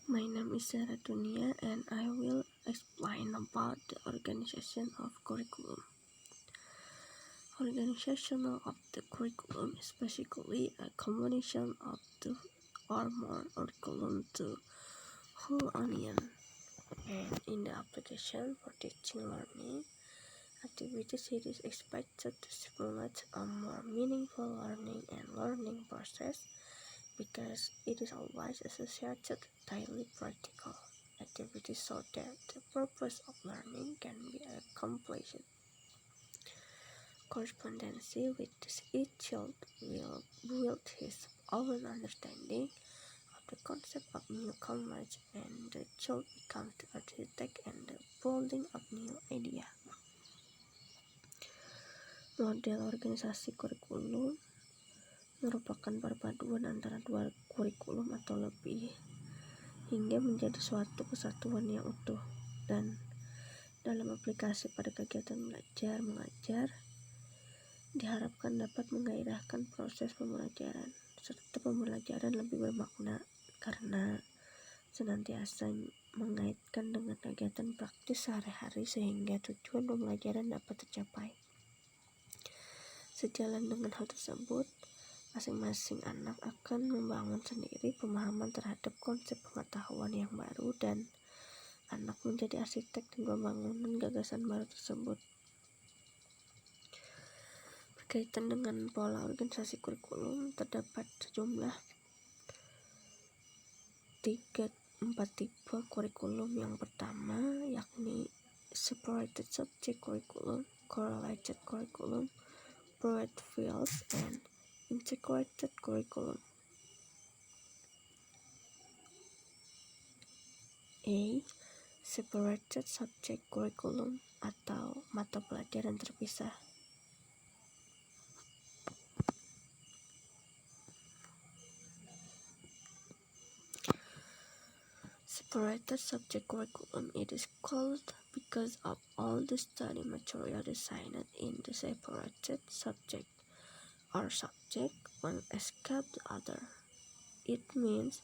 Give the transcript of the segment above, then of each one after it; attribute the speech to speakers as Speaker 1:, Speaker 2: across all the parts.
Speaker 1: My name is Sarah Dunia and I will explain about the organization of curriculum. Organization of the curriculum is basically a combination of two or more curriculum to whole onion. And in the application for teaching learning, activities it is expected to stimulate a more meaningful learning and learning process because it is always associated with daily practical activities so that the purpose of learning can be accomplished. Correspondency with each child will build his own understanding of the concept of new knowledge, and the child becomes the architect and the building of new idea. Model organisasi kurikulum merupakan perpaduan antara dua kurikulum atau lebih hingga menjadi suatu kesatuan yang utuh, dan dalam aplikasi pada kegiatan belajar mengajar diharapkan dapat menggairahkan proses pembelajaran serta pembelajaran lebih bermakna karena senantiasa mengaitkan dengan kegiatan praktis sehari-hari sehingga tujuan pembelajaran dapat tercapai. Sejalan dengan hal tersebut, masing-masing anak akan membangun sendiri pemahaman terhadap konsep pengetahuan yang baru dan anak menjadi arsitek dan pembangunan gagasan baru tersebut. Berkaitan dengan pola organisasi kurikulum, terdapat sejumlah 4 tipe kurikulum. Yang pertama yakni separated subject curriculum, correlated curriculum, broad fields, and integrated curriculum. A. Separated subject curriculum atau mata pelajaran terpisah. Separated subject curriculum, it is called because of all the study material designed in the separated subject or subject one escape the other. It means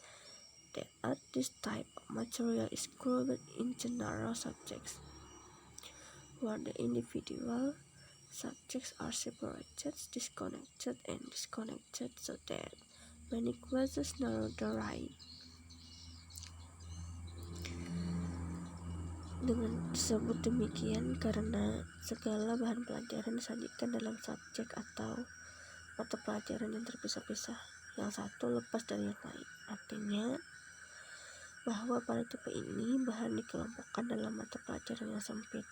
Speaker 1: that this type of material is grouped in general subjects, where the individual subjects are separated, disconnected, so that many classes narrow the line. Dengan disebut demikian karena segala bahan pelajaran disajikan dalam subjek atau mata pelajaran yang terpisah-pisah, yang satu lepas dari yang lain. Artinya bahwa pada tipe ini bahan dikelompokkan dalam mata pelajaran yang sempit,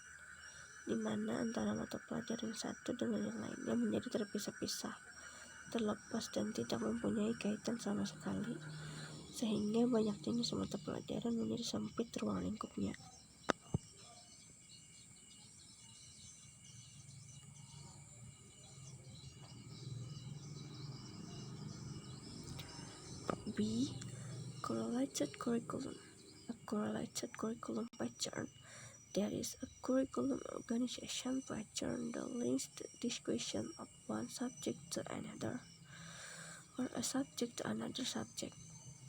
Speaker 1: di mana antara mata pelajaran satu dengan yang lainnya menjadi terpisah-pisah, terlepas dan tidak mempunyai kaitan sama sekali, sehingga banyak jenis mata pelajaran menjadi sempit ruang lingkupnya. B. Correlated curriculum. A correlated curriculum pattern, that is a curriculum organization pattern that links the discussion of one subject to another, or a subject to another subject.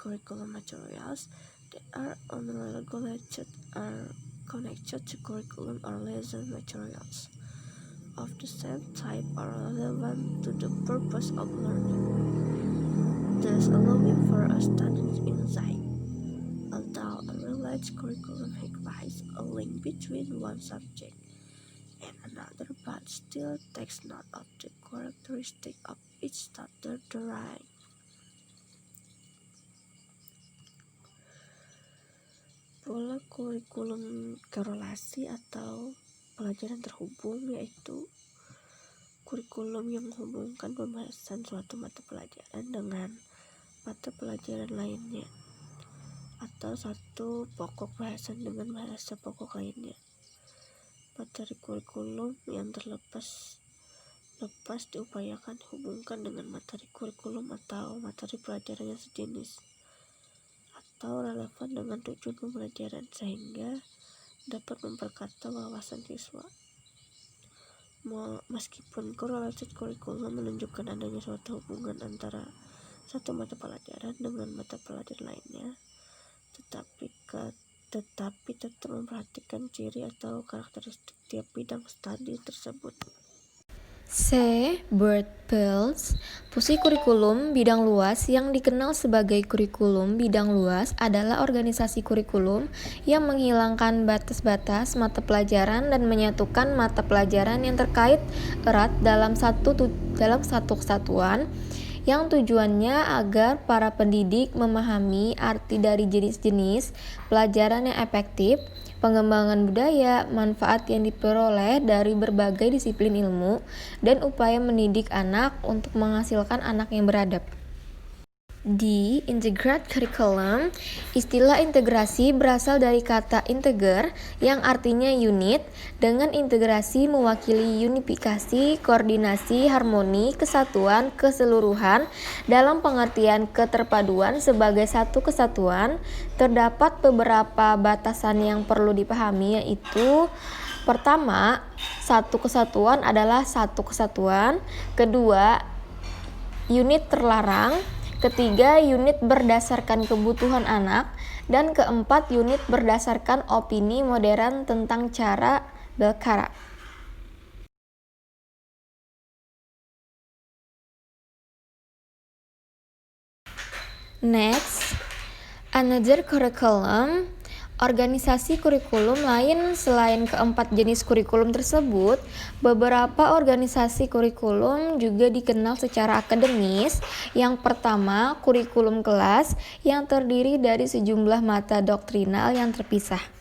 Speaker 1: Curriculum materials that are unregulated are connected to curriculum or lesson materials of the same type are relevant to the purpose of learning, thus allowing for a student's insight. Although a related curriculum requires a link between one subject and another, but still takes note of the characteristic of each standard derived. Pola kurikulum korelasi atau pelajaran terhubung yaitu kurikulum yang menghubungkan pembahasan suatu mata pelajaran dengan mata pelajaran lainnya, atau satu pokok bahasan dengan bahasa pokok lainnya. Materi kurikulum yang lepas diupayakan dihubungkan dengan materi kurikulum atau materi pelajaran yang sejenis atau relevan dengan tujuan pembelajaran sehingga dapat memperkata wawasan siswa. Meskipun correlated curriculum menunjukkan adanya suatu hubungan antara satu mata pelajaran dengan mata pelajaran lainnya, tetapi tetap memperhatikan ciri atau karakteristik tiap bidang studi tersebut.
Speaker 2: C. Burt Pearls. Fungsi kurikulum bidang luas yang dikenal sebagai kurikulum bidang luas adalah organisasi kurikulum yang menghilangkan batas-batas mata pelajaran dan menyatukan mata pelajaran yang terkait erat dalam satu kesatuan, yang tujuannya agar para pendidik memahami arti dari jenis-jenis pelajaran yang efektif, pengembangan budaya, manfaat yang diperoleh dari berbagai disiplin ilmu, dan upaya mendidik anak untuk menghasilkan anak yang beradab. Di Integrated Curriculum, istilah integrasi berasal dari kata integer yang artinya unit, dengan integrasi mewakili unifikasi, koordinasi, harmoni, kesatuan, keseluruhan. Dalam pengertian keterpaduan sebagai satu kesatuan, terdapat beberapa batasan yang perlu dipahami, yaitu: pertama, satu kesatuan adalah satu kesatuan. Kedua, unit terlarang. Ketiga, unit berdasarkan kebutuhan anak. Dan keempat, unit berdasarkan opini modern tentang cara berkara. Next, another curriculum. Organisasi kurikulum lain selain keempat jenis kurikulum tersebut, beberapa organisasi kurikulum juga dikenal secara akademis. Yang pertama, kurikulum kelas yang terdiri dari sejumlah mata doktrinal yang terpisah.